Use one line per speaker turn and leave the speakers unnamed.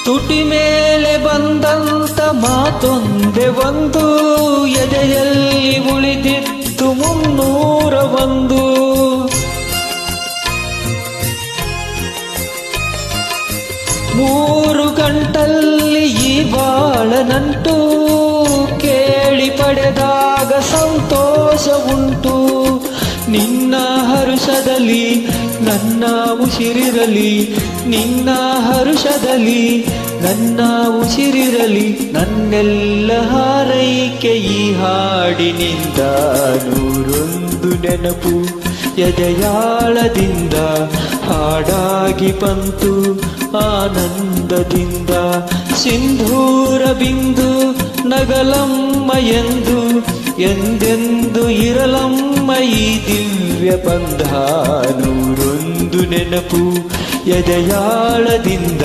ತುಟಿ ಮೇಲೆ ಬಂದಂತ ಮಾತೊಂದೆ ಒಂದು, ಎದೆಯಲ್ಲಿ ಉಳಿದಿತ್ತು 301. ಮೂರು ಗಂಟಲ್ಲಿ ಈ ಬಾಳ ನಂಟು, ಕೇಳಿ ಪಡೆದಾಗ ಸಂತೋಷ ಉಂಟು. ನಿನ್ನ ಹರುಷದಲ್ಲಿ ನನ್ನ ಉಸಿರಿರಲಿ, ನಿನ್ನ ಹರುಷದಲ್ಲಿ ನನ್ನ ಉಸಿರಿರಲಿ. ನನ್ನೆಲ್ಲ ಹಾರೈಕೆ ಈ ಹಾಡಿನಿಂದ 101 ನೆನಪು ಎದೆಯಾಳದಿಂದ ಹಾಡಾಗಿ ಬಂತು ಆನಂದದಿಂದ. ಸಿಂಧೂರ ಬಿಂದು ನಗಲಮ್ಮ ಎಂದು, ಎಂದೆಂದು ಇರಲಮ್ಮ ಈ ದಿವ್ಯ ಬಂಧ. 101 ನೆನಪು ಎದೆಯಾಳದಿಂದ